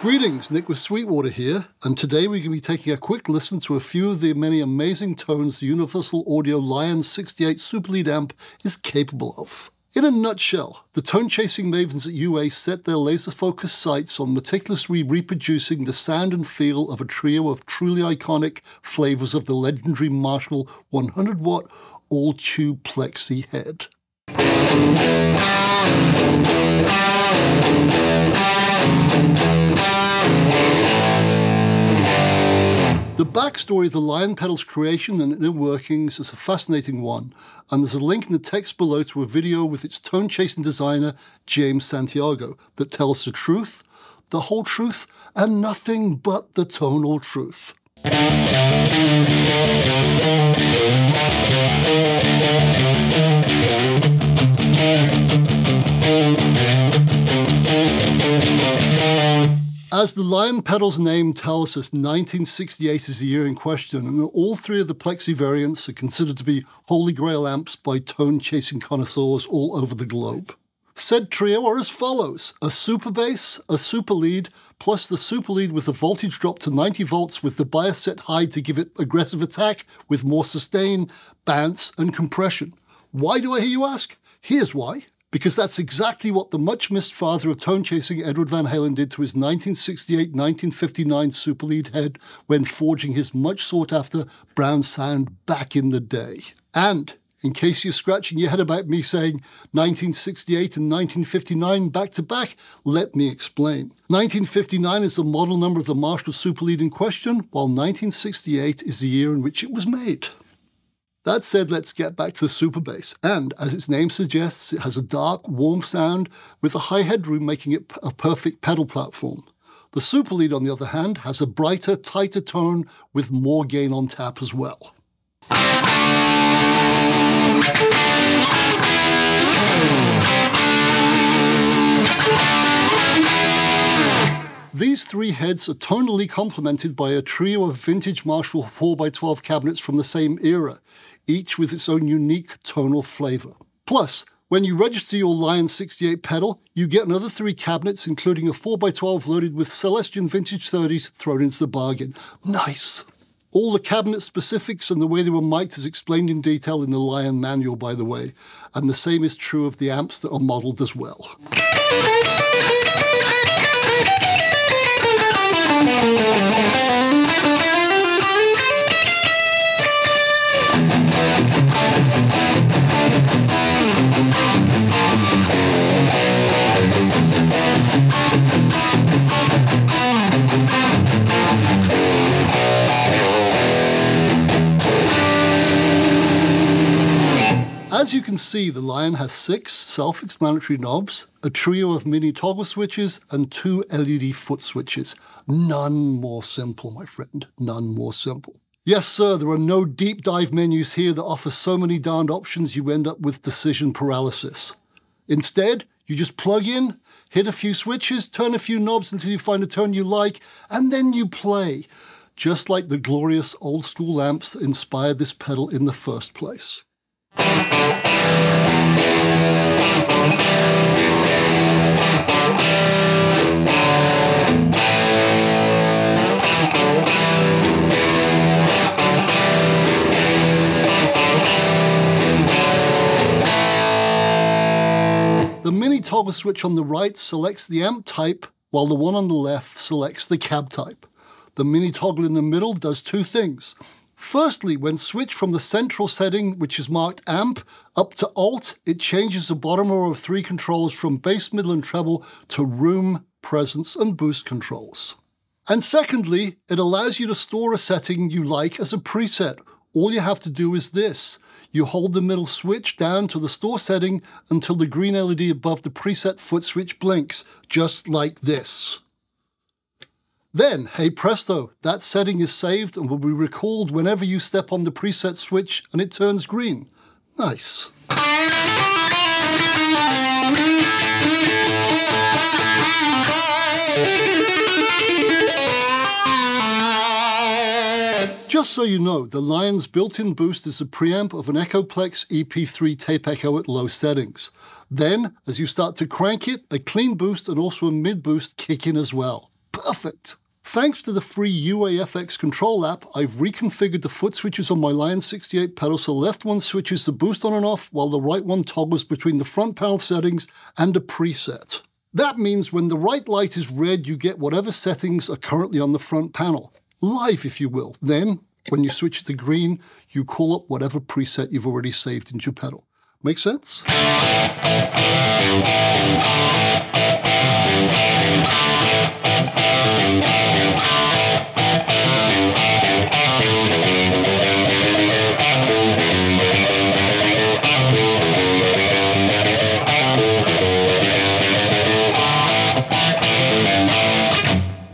Greetings, Nick with Sweetwater here, and today we're going to be taking a quick listen to a few of the many amazing tones the Universal Audio Lion 68 Super Lead amp is capable of. In a nutshell, the tone-chasing mavens at UA set their laser-focused sights on meticulously reproducing the sound and feel of a trio of truly iconic flavors of the legendary Marshall 100-watt all-tube plexi head. The backstory of the Lion pedal's creation and inner workings is a fascinating one, and there's a link in the text below to a video with its tone-chasing designer, James Santiago, that tells the truth, the whole truth, and nothing but the tonal truth. As the Lion pedal's name tells us, 1968 is the year in question, and all three of the plexi variants are considered to be holy grail amps by tone-chasing connoisseurs all over the globe. Said trio are as follows: a super bass, a super lead, plus the super lead with the voltage drop to 90 volts with the bias set high to give it aggressive attack with more sustain, bounce, and compression. Why do I hear you ask? Here's why. Because that's exactly what the much-missed father of tone-chasing Edward Van Halen did to his 1968-1959 Super Lead head when forging his much-sought-after brown sound back in the day. And, in case you're scratching your head about me saying 1968 and 1959 back-to-back, let me explain. 1959 is the model number of the Marshall Super Lead in question, while 1968 is the year in which it was made. That said, let's get back to the super bass, and as its name suggests, it has a dark, warm sound with a high headroom making it a perfect pedal platform. The super lead, on the other hand, has a brighter, tighter tone with more gain on tap as well. These three heads are tonally complemented by a trio of vintage Marshall 4x12 cabinets from the same era, each with its own unique tonal flavor. Plus, when you register your Lion 68 pedal, you get another three cabinets, including a 4x12 loaded with Celestion Vintage 30s thrown into the bargain. Nice! All the cabinet specifics and the way they were mic'd is explained in detail in the Lion manual, by the way, and the same is true of the amps that are modeled as well. As you can see, the Lion has 6 self-explanatory knobs, a trio of mini toggle switches, and 2 LED foot switches. None more simple, my friend. None more simple. Yes, sir, there are no deep dive menus here that offer so many darned options you end up with decision paralysis. Instead, you just plug in, hit a few switches, turn a few knobs until you find a tone you like, and then you play. Just like the glorious old school amps that inspired this pedal in the first place. The mini toggle switch on the right selects the amp type, while the one on the left selects the cab type. The mini toggle in the middle does 2 things. Firstly, when switched from the central setting, which is marked amp, up to alt, it changes the bottom row of 3 controls from bass, middle, and treble to room, presence, and boost controls. And secondly, it allows you to store a setting you like as a preset. All you have to do is this. You hold the middle switch down to the store setting until the green LED above the preset foot switch blinks, just like this. Then, hey presto, that setting is saved and will be recalled whenever you step on the preset switch and it turns green. Nice. Just so you know, the Lion's built-in boost is a preamp of an Echoplex EP3 tape echo at low settings. Then, as you start to crank it, a clean boost and also a mid boost kick in as well. Perfect! Thanks to the free UAFX control app, I've reconfigured the foot switches on my Lion 68 pedal so the left one switches the boost on and off while the right one toggles between the front panel settings and a preset. That means when the right light is red, you get whatever settings are currently on the front panel. Live, if you will. Then, when you switch it to green, you call up whatever preset you've already saved into your pedal. Make sense?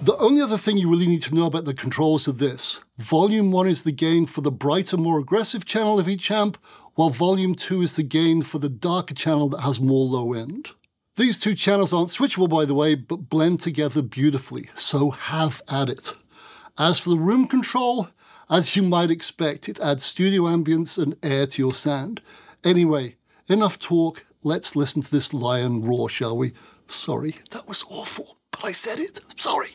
The only other thing you really need to know about the controls are this. Volume 1 is the gain for the brighter, more aggressive channel of each amp, while Volume 2 is the gain for the darker channel that has more low end. These two channels aren't switchable, by the way, but blend together beautifully, so have at it. As for the room control, as you might expect, it adds studio ambience and air to your sound. Anyway, enough talk, let's listen to this Lion roar, shall we? Sorry, that was awful, but I said it. Sorry.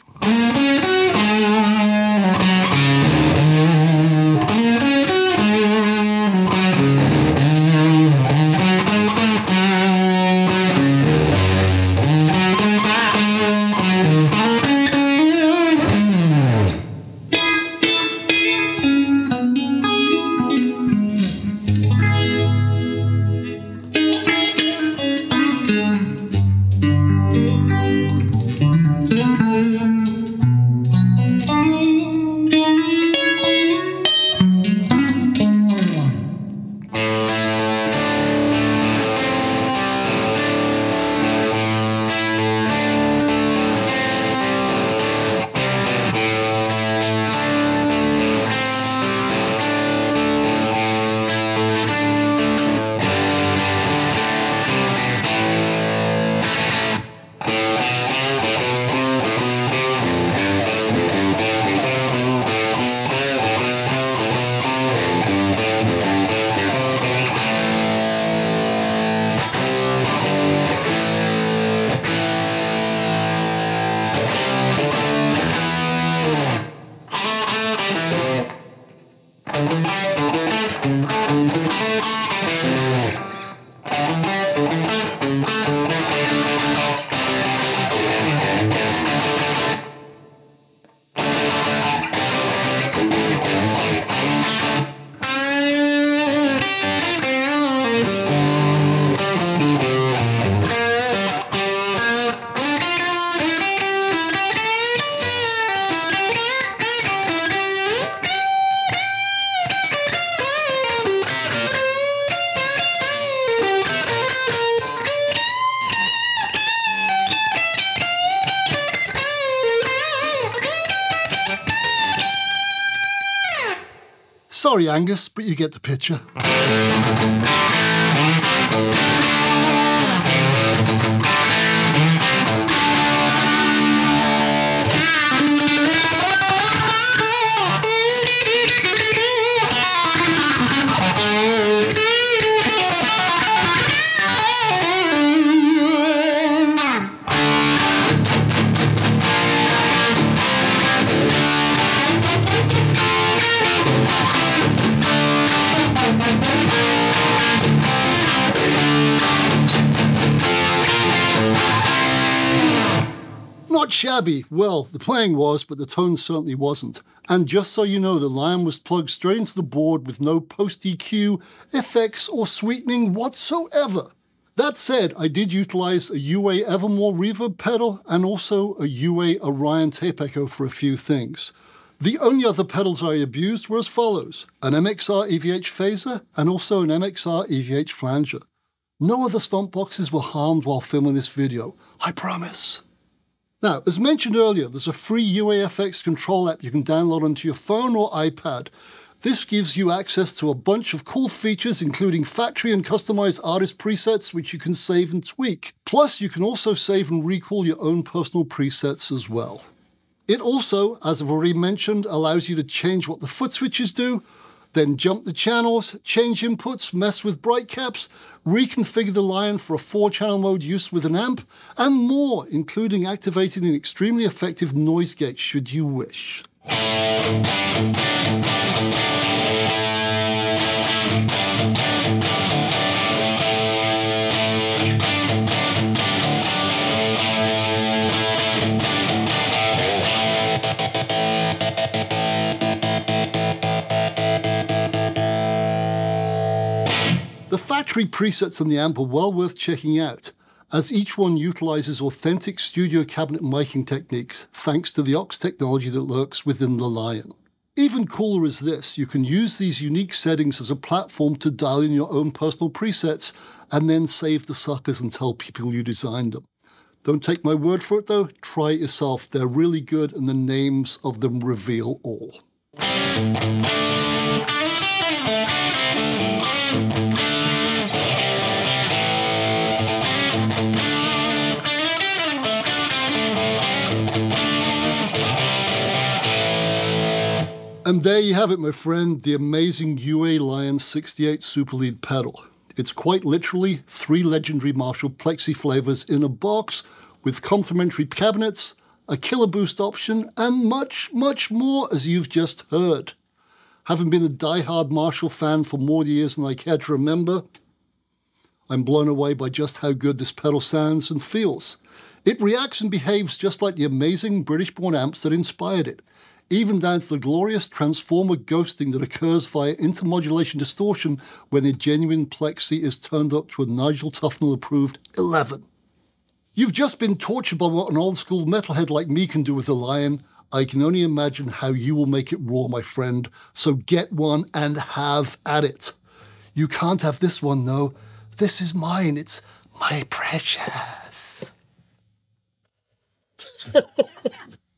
Sorry, Angus, but you get the picture. Not shabby. Well, the playing was, but the tone certainly wasn't. And just so you know, the Lion was plugged straight into the board with no post-EQ, effects, or sweetening whatsoever. That said, I did utilize a UA Evermore reverb pedal and also a UA Orion tape echo for a few things. The only other pedals I abused were as follows: an MXR EVH phaser and also an MXR EVH flanger. No other stomp boxes were harmed while filming this video, I promise. Now, as mentioned earlier, there's a free UAFX control app you can download onto your phone or iPad. This gives you access to a bunch of cool features, including factory and customized artist presets, which you can save and tweak. Plus, you can also save and recall your own personal presets as well. It also, as I've already mentioned, allows you to change what the foot switches do, then jump the channels, change inputs, mess with bright caps, reconfigure the Lion for a 4-channel mode use with an amp, and more, including activating an extremely effective noise gate should you wish. The factory presets on the amp are well worth checking out, as each one utilizes authentic studio cabinet miking techniques thanks to the aux technology that lurks within the Lion. Even cooler is this: you can use these unique settings as a platform to dial in your own personal presets and then save the suckers and tell people you designed them. Don't take my word for it though, try it yourself. They're really good and the names of them reveal all. And there you have it, my friend, the amazing UA Lion 68 Super Lead pedal. It's quite literally 3 legendary Marshall Plexi flavors in a box with complimentary cabinets, a killer boost option, and much, much more, as you've just heard. Having been a die-hard Marshall fan for more years than I care to remember, I'm blown away by just how good this pedal sounds and feels. It reacts and behaves just like the amazing British-born amps that inspired it, even down to the glorious transformer ghosting that occurs via intermodulation distortion when a genuine Plexi is turned up to a Nigel Tufnell-approved 11. You've just been tortured by what an old-school metalhead like me can do with the Lion. I can only imagine how you will make it raw, my friend, so get one and have at it. You can't have this one, though. This is mine. It's my precious.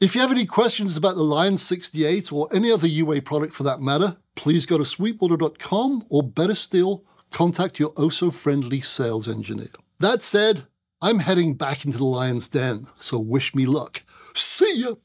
If you have any questions about the Lion 68 or any other UA product for that matter, please go to sweetwater.com or better still, contact your oh-so-friendly sales engineer. That said, I'm heading back into the Lion's den, so wish me luck. See ya!